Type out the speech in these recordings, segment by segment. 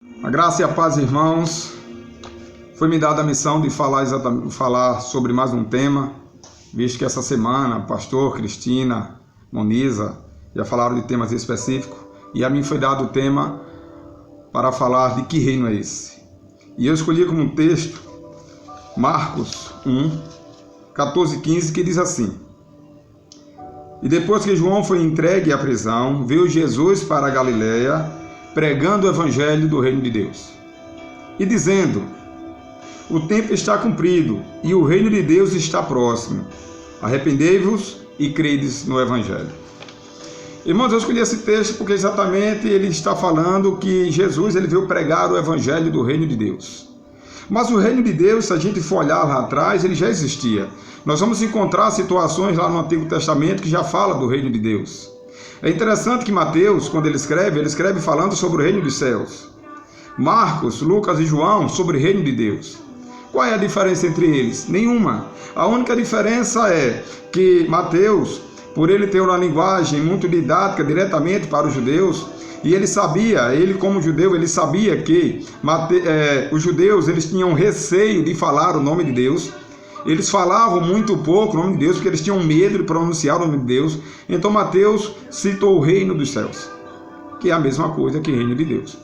A graça e a paz, irmãos. Foi-me dada a missão de falar sobre mais um tema, visto que essa semana pastor, Cristina, Moniza já falaram de temas específicos, e a mim foi dado o tema para falar de que reino é esse. E eu escolhi como texto Marcos 1, 14 e 15, que diz assim: E depois que João foi entregue à prisão, veio Jesus para a Galiléia, pregando o evangelho do reino de Deus, e dizendo: O tempo está cumprido, e o reino de Deus está próximo. Arrependei-vos e credes no evangelho. Irmãos, eu escolhi esse texto porque exatamente ele está falando que Jesus ele veio pregar o evangelho do reino de Deus. Mas o reino de Deus, se a gente for olhar lá atrás, ele já existia. Nós vamos encontrar situações lá no Antigo Testamento que já fala do reino de Deus. É interessante que Mateus, quando ele escreve falando sobre o reino dos céus. Marcos, Lucas e João sobre o reino de Deus. Qual é a diferença entre eles? Nenhuma. A única diferença é que Mateus, por ele ter uma linguagem muito didática diretamente para os judeus, e ele como judeu, ele sabia que os judeus eles tinham receio de falar o nome de Deus. Eles falavam muito pouco o nome de Deus, porque eles tinham medo de pronunciar o nome de Deus. Então Mateus citou o reino dos céus, que é a mesma coisa que o reino de Deus.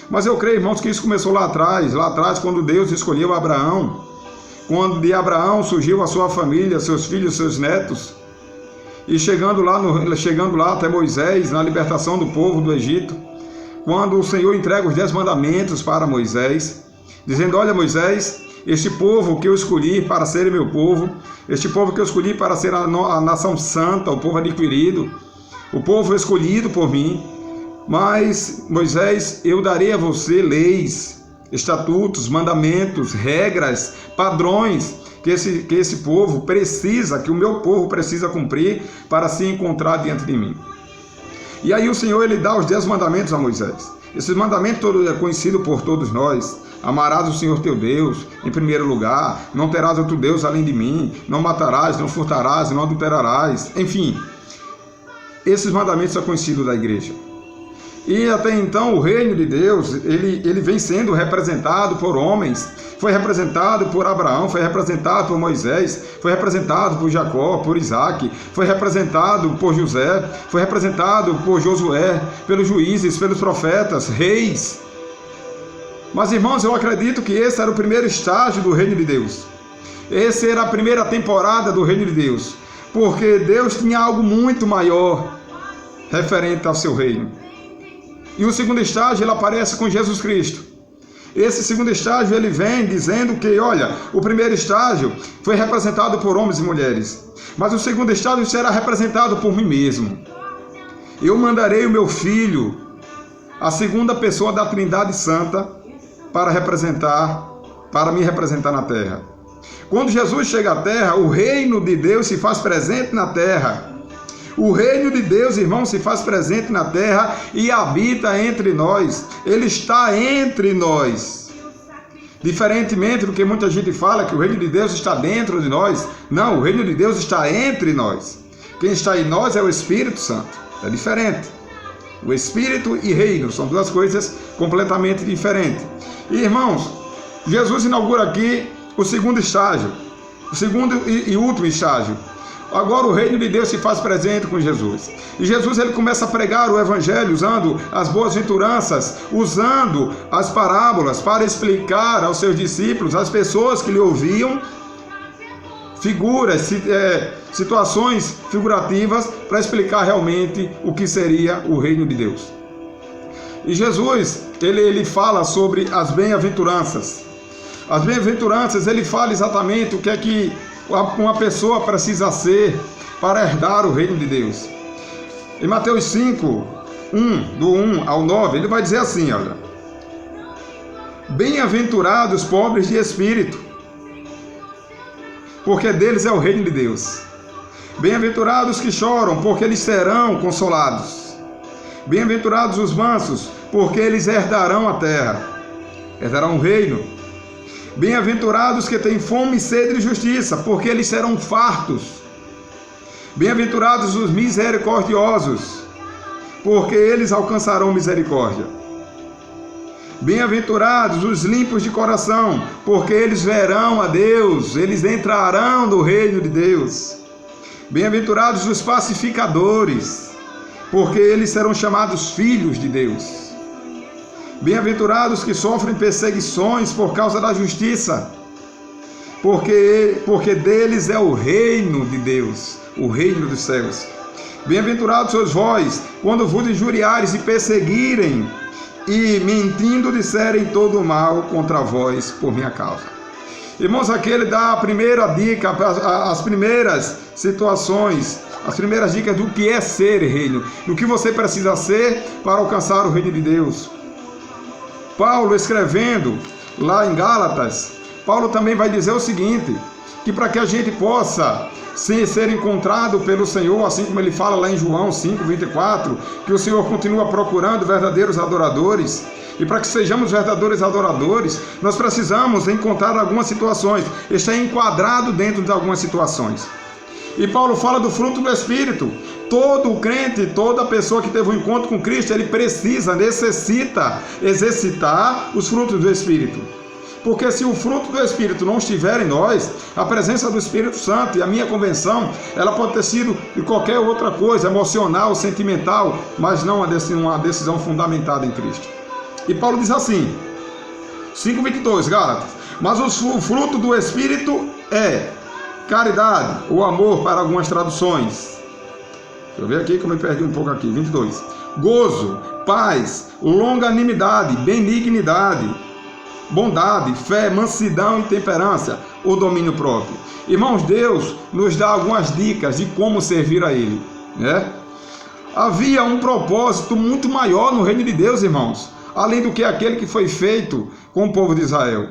Mas eu creio, irmãos, que isso começou lá atrás quando Deus escolheu Abraão, quando de Abraão surgiu a sua família, seus filhos, seus netos, e chegando lá até Moisés, na libertação do povo do Egito, quando o Senhor entrega os 10 mandamentos para Moisés, dizendo: Olha, Moisés, este povo que eu escolhi para ser meu povo, este povo que eu escolhi para ser a nação santa, o povo adquirido, o povo escolhido por mim, mas, Moisés, eu darei a você leis, estatutos, mandamentos, regras, padrões que esse povo precisa, que o meu povo precisa cumprir para se encontrar diante de mim. E aí o Senhor ele dá os 10 mandamentos a Moisés. Esses mandamentos todos é conhecido por todos nós. Amarás o Senhor teu Deus em primeiro lugar, não terás outro Deus além de mim, não matarás, não furtarás, não adulterarás, enfim. Esses mandamentos são conhecidos da igreja. E até então o reino de Deus, ele vem sendo representado por homens. Foi representado por Abraão, foi representado por Moisés, foi representado por Jacó, por Isaac, foi representado por José, foi representado por Josué, pelos juízes, pelos profetas, reis. Mas, irmãos, eu acredito que esse era o primeiro estágio do reino de Deus. Essa era a primeira temporada do reino de Deus, porque Deus tinha algo muito maior referente ao seu reino. E o segundo estágio, ele aparece com Jesus Cristo. Esse segundo estágio, ele vem dizendo que, olha, o primeiro estágio foi representado por homens e mulheres, mas o segundo estágio será representado por mim mesmo. Eu mandarei o meu Filho, a segunda pessoa da Trindade Santa, para me representar na terra. Quando Jesus chega à terra, o reino de Deus se faz presente na terra. O reino de Deus, irmão, se faz presente na terra e habita entre nós. Ele está entre nós. Diferentemente do que muita gente fala, que o reino de Deus está dentro de nós. Não, o reino de Deus está entre nós. Quem está em nós é o Espírito Santo. É diferente. O Espírito e reino são duas coisas completamente diferentes. E, irmãos, Jesus inaugura aqui o segundo estágio. O segundo e último estágio. Agora o reino de Deus se faz presente com Jesus. E Jesus ele começa a pregar o evangelho usando as boas-aventuranças, usando as parábolas para explicar aos seus discípulos, às pessoas que lhe ouviam, figuras, situações figurativas para explicar realmente o que seria o reino de Deus. E Jesus, ele fala sobre as bem-aventuranças. As bem-aventuranças, ele fala exatamente o que é que uma pessoa precisa ser para herdar o reino de Deus. Em Mateus 5, do 1 ao 9, ele vai dizer assim, olha: Bem-aventurados os pobres de espírito, porque deles é o reino de Deus. Bem-aventurados que choram, porque eles serão consolados. Bem-aventurados os mansos, porque eles herdarão a terra, herdarão o reino. Bem-aventurados que têm fome e sede de justiça, porque eles serão fartos. Bem-aventurados os misericordiosos, porque eles alcançarão misericórdia. Bem-aventurados os limpos de coração, porque eles verão a Deus, eles entrarão no reino de Deus. Bem-aventurados os pacificadores, porque eles serão chamados filhos de Deus. Bem-aventurados que sofrem perseguições por causa da justiça, porque deles é o reino de Deus, o reino dos céus. Bem-aventurados sois vós, quando vos injuriares e perseguirem, e mentindo disserem todo o mal contra vós por minha causa. Irmãos, aqui ele dá a primeira dica, as primeiras situações, as primeiras dicas do que é ser reino, do que você precisa ser para alcançar o reino de Deus. Paulo, escrevendo lá em Gálatas, Paulo também vai dizer o seguinte, que para que a gente possa ser encontrado pelo Senhor, assim como ele fala lá em João 5:24, que o Senhor continua procurando verdadeiros adoradores, e para que sejamos verdadeiros adoradores, nós precisamos encontrar algumas situações, estar enquadrado dentro de algumas situações. E Paulo fala do fruto do Espírito. Todo crente, toda pessoa que teve um encontro com Cristo, ele necessita exercitar os frutos do Espírito. Porque se o fruto do Espírito não estiver em nós, a presença do Espírito Santo e a minha convenção, ela pode ter sido de qualquer outra coisa, emocional, sentimental, mas não uma decisão fundamentada em Cristo. E Paulo diz assim, 5:22, Gálatas, mas o fruto do Espírito é caridade, ou amor para algumas traduções. Deixa eu ver aqui que eu me perdi um pouco aqui, 22. Gozo, paz, longanimidade, benignidade, bondade, fé, mansidão e temperança, o domínio próprio. Irmãos, Deus nos dá algumas dicas de como servir a Ele, né? Havia um propósito muito maior no reino de Deus, irmãos, além do que aquele que foi feito com o povo de Israel.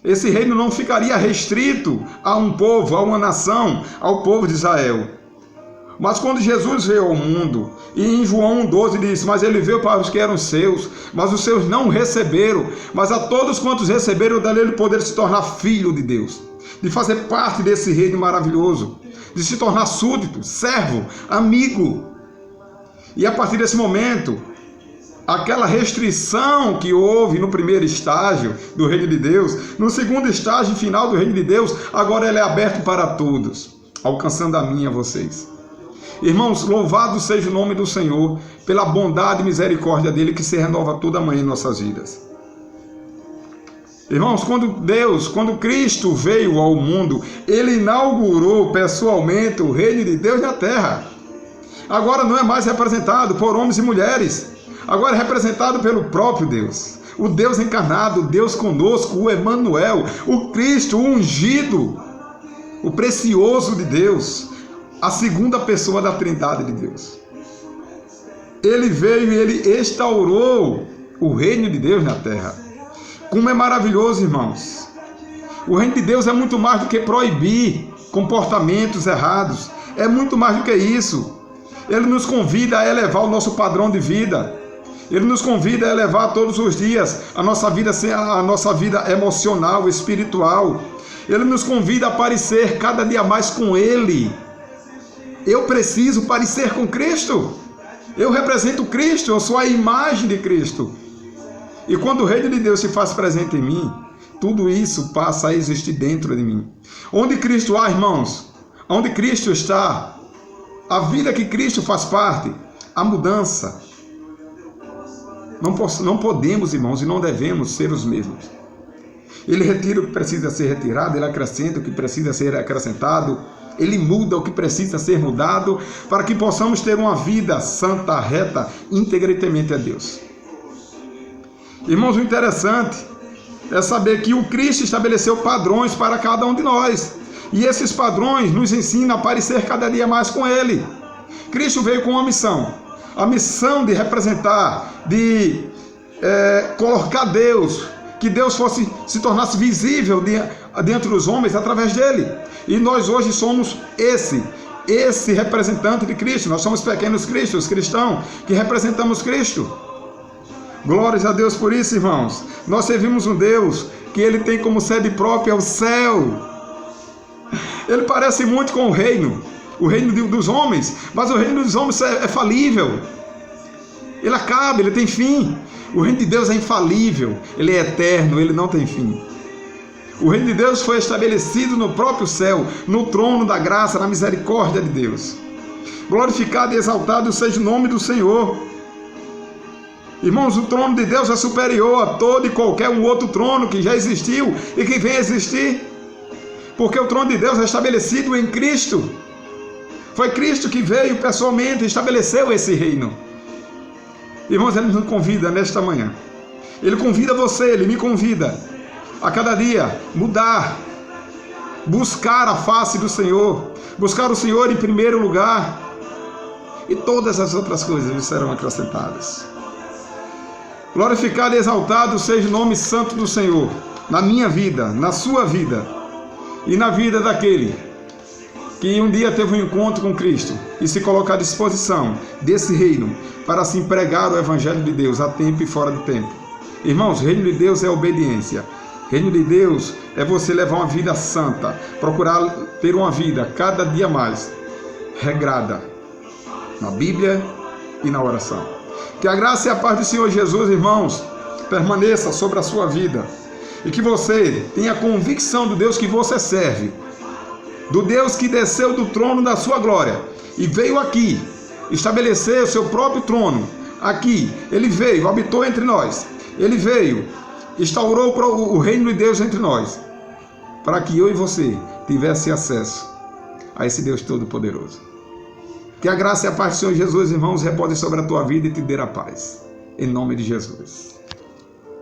Esse reino não ficaria restrito a um povo, a uma nação, ao povo de Israel. Mas quando Jesus veio ao mundo, e em João 1:12 diz, mas ele veio para os que eram seus, mas os seus não receberam, mas a todos quantos receberam, dali ele poder se tornar filho de Deus, de fazer parte desse reino maravilhoso, de se tornar súdito, servo, amigo. E a partir desse momento, aquela restrição que houve no primeiro estágio do reino de Deus, no segundo estágio final do reino de Deus, agora ele é aberto para todos, alcançando a mim e a vocês. Irmãos, louvado seja o nome do Senhor, pela bondade e misericórdia dele que se renova toda manhã em nossas vidas. Irmãos, quando Cristo veio ao mundo, ele inaugurou pessoalmente o reino de Deus na terra. Agora não é mais representado por homens e mulheres, agora é representado pelo próprio Deus, o Deus encarnado, o Deus conosco, o Emanuel, o Cristo, o ungido, o precioso de Deus, a segunda pessoa da Trindade de Deus. Ele veio e ele instaurou o reino de Deus na terra. Como é maravilhoso, irmãos. O reino de Deus é muito mais do que proibir comportamentos errados. É muito mais do que isso. Ele nos convida a elevar o nosso padrão de vida. Ele nos convida a elevar todos os dias a nossa vida emocional, espiritual. Ele nos convida a parecer cada dia mais com Ele. Eu preciso parecer com Cristo. Eu represento Cristo, eu sou a imagem de Cristo. E quando o reino de Deus se faz presente em mim, tudo isso passa a existir dentro de mim. Onde Cristo há, irmãos, onde Cristo está, a vida que Cristo faz parte, a mudança. Não podemos, irmãos, e não devemos ser os mesmos. Ele retira o que precisa ser retirado, ele acrescenta o que precisa ser acrescentado, ele muda o que precisa ser mudado, para que possamos ter uma vida santa, reta, íntegra e temente a Deus. Irmãos, o interessante é saber que o Cristo estabeleceu padrões para cada um de nós, e esses padrões nos ensinam a parecer cada dia mais com Ele. Cristo veio com uma missão, a missão de representar, de colocar Deus, que Deus se tornasse visível diante dos homens através dele. E nós hoje somos esse representante de Cristo. Nós somos pequenos cristos, cristãos, que representamos Cristo. Glórias a Deus por isso, irmãos. Nós servimos um Deus que ele tem como sede própria o céu. Ele parece muito com o reino dos homens, mas o reino dos homens é falível. Ele acaba, ele tem fim. O reino de Deus é infalível, ele é eterno, ele não tem fim. O reino de Deus foi estabelecido no próprio céu, no trono da graça, na misericórdia de Deus. Glorificado e exaltado seja o nome do Senhor. Irmãos, o trono de Deus é superior a todo e qualquer um outro trono que já existiu e que vem a existir. Porque o trono de Deus é estabelecido em Cristo. Foi Cristo que veio pessoalmente e estabeleceu esse reino. Irmãos, Ele nos convida nesta manhã. Ele convida você, Ele me convida a cada dia mudar, buscar a face do Senhor, buscar o Senhor em primeiro lugar, e todas as outras coisas lhe serão acrescentadas. Glorificado e exaltado seja o nome santo do Senhor, na minha vida, na sua vida, e na vida daquele que um dia teve um encontro com Cristo e se coloca à disposição desse reino para assim pregar o Evangelho de Deus a tempo e fora de tempo. Irmãos, o reino de Deus é obediência. Reino de Deus é você levar uma vida santa, procurar ter uma vida cada dia mais regrada na Bíblia e na oração. Que a graça e a paz do Senhor Jesus, irmãos, permaneça sobre a sua vida e que você tenha a convicção do Deus que você serve, do Deus que desceu do trono da sua glória e veio aqui estabelecer o seu próprio trono. Aqui, Ele veio, habitou entre nós. Ele veio, instaurou o reino de Deus entre nós, para que eu e você tivesse acesso a esse Deus Todo-Poderoso. Que a graça e a paz do Senhor Jesus, irmãos, repousem sobre a tua vida e te dê a paz. Em nome de Jesus.